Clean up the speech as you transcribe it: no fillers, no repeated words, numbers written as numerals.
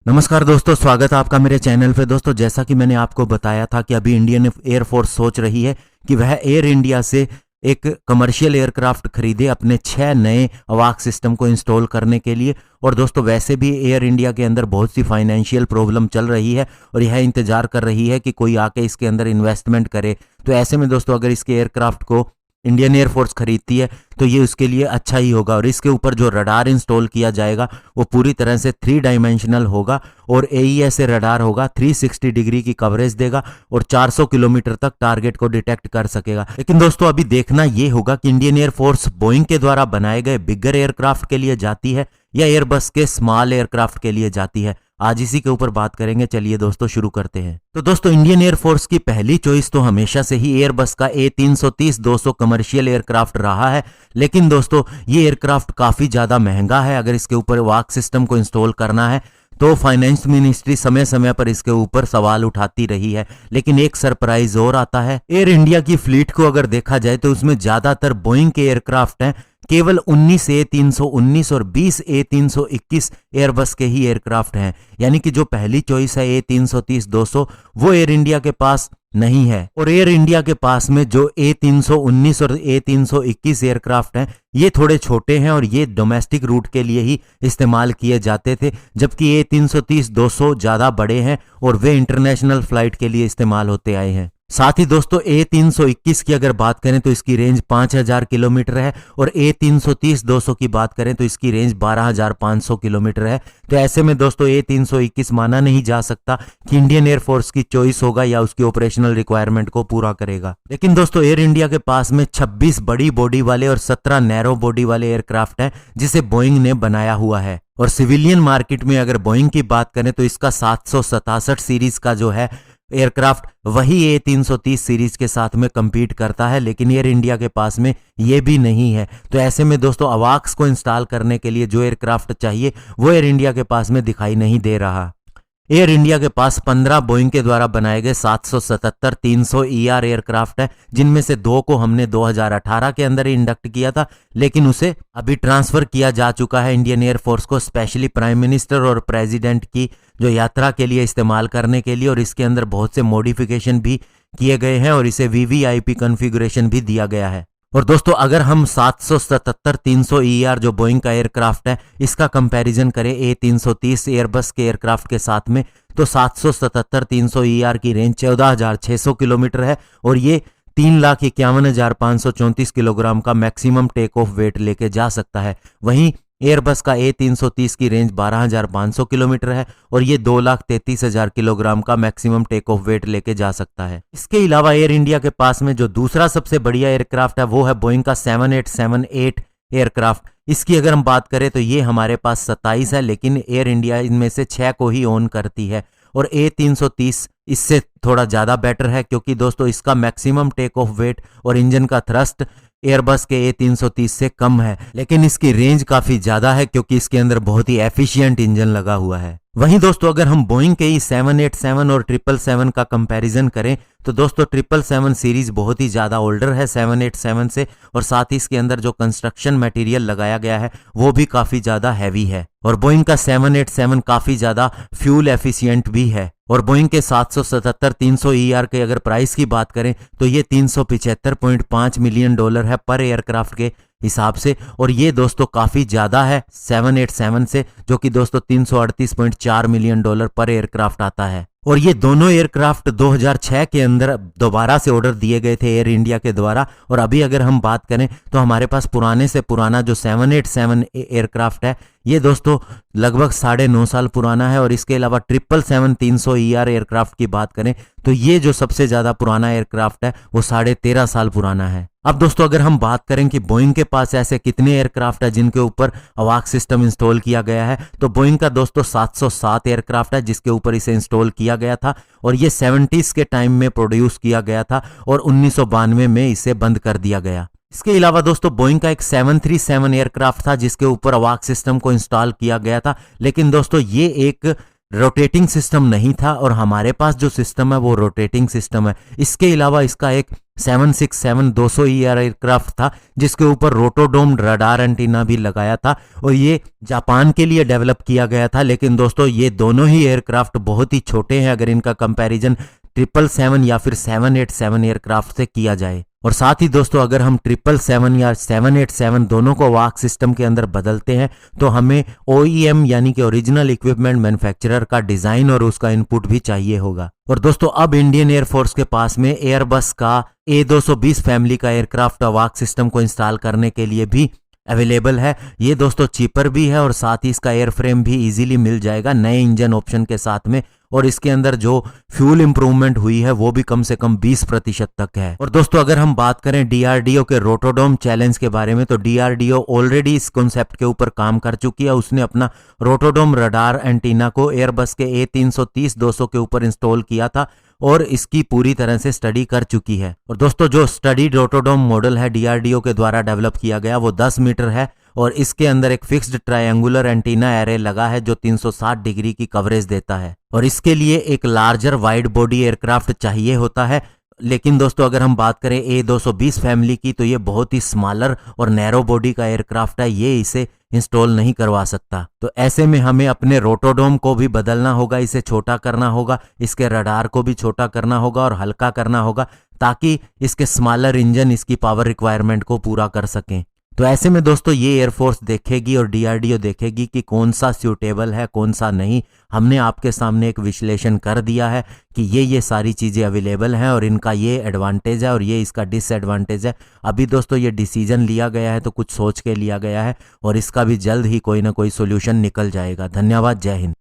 नमस्कार दोस्तों, स्वागत है आपका मेरे चैनल पे। दोस्तों, जैसा कि मैंने आपको बताया था कि अभी इंडियन एयरफोर्स सोच रही है कि वह एयर इंडिया से एक कमर्शियल एयरक्राफ्ट खरीदे अपने 6 नए अवाक सिस्टम को इंस्टॉल करने के लिए। और दोस्तों, वैसे भी एयर इंडिया के अंदर बहुत सी फाइनेंशियल प्रॉब्लम चल रही है और यह इंतजार कर रही है कि कोई आके इसके अंदर इन्वेस्टमेंट करे। तो ऐसे में दोस्तों, अगर इसके एयरक्राफ्ट को इंडियन एयरफोर्स खरीदती है तो ये उसके लिए अच्छा ही होगा। और इसके ऊपर जो रडार इंस्टॉल किया जाएगा वो पूरी तरह से 3 डायमेंशनल होगा और AESA रडार होगा, 360 डिग्री की कवरेज देगा और 400 किलोमीटर तक टारगेट को डिटेक्ट कर सकेगा। लेकिन दोस्तों, अभी देखना ये होगा कि इंडियन एयरफोर्स बोइंग के द्वारा बनाए गए बिगर एयरक्राफ्ट के लिए जाती है या एयरबस के स्मॉल एयरक्राफ्ट के लिए जाती है। आज इसी के ऊपर बात करेंगे। चलिए दोस्तों, शुरू करते हैं। तो दोस्तों, इंडियन एयरफोर्स की पहली चॉइस तो हमेशा से ही एयरबस का A330-200 कमर्शियल एयरक्राफ्ट रहा है। लेकिन दोस्तों, ये एयरक्राफ्ट काफी ज्यादा महंगा है। अगर इसके ऊपर वाक सिस्टम को इंस्टॉल करना है तो फाइनेंस मिनिस्ट्री समय समय पर इसके ऊपर सवाल उठाती रही है। लेकिन एक सरप्राइज और आता है। एयर इंडिया की फ्लीट को अगर देखा जाए तो उसमें ज्यादातर बोइंग के एयरक्राफ्ट हैं। केवल 19 A319 और 20 A321 एयरबस के ही एयरक्राफ्ट हैं। यानी कि जो पहली चॉइस है A330-200 वो एयर इंडिया के पास नहीं है। और एयर इंडिया के पास में जो A319 और A321 एयरक्राफ्ट हैं ये थोड़े छोटे हैं और ये डोमेस्टिक रूट के लिए ही इस्तेमाल किए जाते थे, जबकि A330-200 ज्यादा बड़े हैं और वे इंटरनेशनल फ्लाइट के लिए इस्तेमाल होते आए हैं। साथ ही दोस्तों, A321 की अगर बात करें तो इसकी रेंज 5000 किलोमीटर है और A330-200 की बात करें तो इसकी रेंज 12500 किलोमीटर है। तो ऐसे में दोस्तों, A321 माना नहीं जा सकता कि इंडियन एयरफोर्स की चॉइस होगा या उसकी ऑपरेशनल रिक्वायरमेंट को पूरा करेगा। लेकिन दोस्तों, एयर इंडिया के पास में 26 बड़ी बॉडी वाले और 17 नैरो बॉडी वाले एयरक्राफ्ट हैं जिसे बोइंग ने बनाया हुआ है। और सिविलियन मार्केट में अगर बोइंग की बात करें तो इसका 767 सीरीज का जो है एयरक्राफ्ट वही A330 सीरीज के साथ में compete करता है। लेकिन एयर इंडिया के पास में ये भी नहीं है। तो ऐसे में दोस्तों, अवाक्स को इंस्टॉल करने के लिए जो एयरक्राफ्ट चाहिए वो एयर इंडिया के पास में दिखाई नहीं दे रहा। एयर इंडिया के पास 15 बोइंग के द्वारा बनाए गए 777-300 ER एयरक्राफ्ट है, जिनमें से 2 को हमने 2018 के अंदर ही इंडक्ट किया था। लेकिन उसे अभी ट्रांसफर किया जा चुका है इंडियन एयरफोर्स को, स्पेशली प्राइम मिनिस्टर और प्रेसिडेंट की जो यात्रा के लिए इस्तेमाल करने के लिए। और इसके अंदर बहुत से मॉडिफिकेशन भी किए गए हैं और इसे VVIP कॉन्फ़िगरेशन भी दिया गया है। और दोस्तों, अगर हम 777-300 ER जो बोइंग का एयरक्राफ्ट है इसका कंपैरिजन करें A330 एयरबस के एयरक्राफ्ट के साथ में तो 777-300 ER की रेंज 14,600 किलोमीटर है और ये 3,51,534 किलोग्राम का मैक्सिमम टेक ऑफ वेट लेके जा सकता है। वहीं एयरबस का A330 की रेंज 12,500 किलोमीटर है और ये 2,33,000 किलोग्राम का मैक्सिमम टेक ऑफ वेट लेके जा सकता है। इसके अलावा एयर इंडिया के पास में जो दूसरा सबसे बढ़िया एयरक्राफ्ट है वो है बोइंग का 7878 एयरक्राफ्ट। इसकी अगर हम बात करें तो ये हमारे पास 27 है, लेकिन एयर इंडिया इनमें से 6 को ही ओन करती है। और A330 इससे थोड़ा ज़्यादा बेटर है क्योंकि दोस्तों, इसका मैक्सिमम टेक ऑफ वेट और इंजन का थ्रस्ट एयरबस के A330 से कम है। लेकिन इसकी रेंज काफ़ी ज़्यादा है क्योंकि इसके अंदर बहुत ही एफिशिएंट इंजन लगा हुआ है। वहीं दोस्तों, अगर हम बोइंग के ही 787 और 777 का कंपैरिजन करें तो दोस्तों 777 सीरीज बहुत ही ज़्यादा ओल्डर है 787 से, और साथ ही इसके अंदर जो कंस्ट्रक्शन मटेरियल लगाया गया है वो भी काफ़ी ज़्यादा हैवी है। और बोइंग का 787 काफ़ी ज़्यादा फ्यूल एफिशिएंट भी है। और बोइंग के 777-300 ER के अगर प्राइस की बात करें तो ये $375.5 मिलियन है पर एयरक्राफ्ट के हिसाब से। और ये दोस्तों काफ़ी ज़्यादा है 787 से, जो कि दोस्तों $338.4 मिलियन पर एयरक्राफ्ट आता है। और ये दोनों एयरक्राफ्ट 2006 के अंदर दोबारा से ऑर्डर दिए गए थे एयर इंडिया के द्वारा। और अभी अगर हम बात करें तो हमारे पास पुराने से पुराना जो 787 एयरक्राफ्ट है ये दोस्तों लगभग 9.5 साल पुराना है। और इसके अलावा 777-300 ER एयरक्राफ्ट की बात करें तो ये जो सबसे ज़्यादा पुराना एयरक्राफ्ट है वो 13.5 साल पुराना है। अब दोस्तों, अगर हम बात करें कि बोइंग के पास ऐसे कितने एयरक्राफ्ट है जिनके ऊपर अवाक सिस्टम इंस्टॉल किया गया है, तो बोइंग का दोस्तों 707 एयरक्राफ्ट है जिसके ऊपर इसे इंस्टॉल किया गया था। और ये 70s के टाइम में प्रोड्यूस किया गया था और 1992 में इसे बंद कर दिया गया। इसके अलावा दोस्तों, बोइंग का एक 737 एयरक्राफ्ट था जिसके ऊपर अवाक सिस्टम को इंस्टॉल किया गया था। लेकिन दोस्तों, ये एक रोटेटिंग सिस्टम नहीं था और हमारे पास जो सिस्टम है वो रोटेटिंग सिस्टम है। इसके अलावा इसका एक 767 200 एयरक्राफ्ट था, जिसके ऊपर रोटोडोम रडार एंटीना भी लगाया था और ये जापान के लिए डेवलप किया गया था। लेकिन दोस्तों ये दोनों ही एयरक्राफ्ट बहुत ही छोटे हैं अगर इनका कंपैरिजन 777 या फिर 787 एयरक्राफ्ट से किया जाए। और साथ ही दोस्तों अगर हम 777 या 787 दोनों को वाक सिस्टम के अंदर बदलते हैं तो हमें OEM यानी कि ओरिजिनल इक्विपमेंट मैन्युफैक्चरर का डिजाइन और उसका इनपुट भी चाहिए होगा। और दोस्तों अब इंडियन एयरफोर्स के पास में एयरबस का A220 फैमिली का एयरक्राफ्ट वाक सिस्टम को इंस्टॉल करने के लिए भी अवेलेबल है। ये दोस्तों चीपर भी है और साथ ही इसका एयरफ्रेम भी इजीली मिल जाएगा नए इंजन ऑप्शन के साथ में। और इसके अंदर जो फ्यूल इंप्रूवमेंट हुई है वो भी कम से कम 20% तक है। और दोस्तों अगर हम बात करें DRDO के रोटोडोम चैलेंज के बारे में तो DRDO ऑलरेडी इस कॉन्सेप्ट के ऊपर काम कर चुकी है। उसने अपना रोटोडोम रडार एंटीना को एयरबस के A330-200 के ऊपर इंस्टॉल किया था और इसकी पूरी तरह से स्टडी कर चुकी है। और दोस्तों जो स्टडी रोटोडोम मॉडल है DRDO के द्वारा डेवलप किया गया वो 10 मीटर है और इसके अंदर एक फिक्स्ड ट्रायंगुलर एंटीना एरे लगा है जो 360 डिग्री की कवरेज देता है। और इसके लिए एक लार्जर वाइड बॉडी एयरक्राफ्ट चाहिए होता है। लेकिन दोस्तों अगर हम बात करें A220 फैमिली की तो ये बहुत ही स्मॉलर और नैरो बॉडी का एयरक्राफ्ट है, ये इसे इंस्टॉल नहीं करवा सकता। तो ऐसे में हमें अपने रोटोडोम को भी बदलना होगा, इसे छोटा करना होगा, इसके रडार को भी छोटा करना होगा और हल्का करना होगा ताकि इसके स्मॉलर इंजन इसकी पावर रिक्वायरमेंट को पूरा कर सकें। तो ऐसे में दोस्तों ये एयरफोर्स देखेगी और DRDO देखेगी कि कौन सा सूटेबल है कौन सा नहीं। हमने आपके सामने एक विश्लेषण कर दिया है कि ये सारी चीज़ें अवेलेबल हैं और इनका ये एडवांटेज है और ये इसका डिसएडवांटेज है। अभी दोस्तों ये डिसीजन लिया गया है तो कुछ सोच के लिया गया है और इसका भी जल्द ही कोई ना कोई सोल्यूशन निकल जाएगा। धन्यवाद, जय हिंद।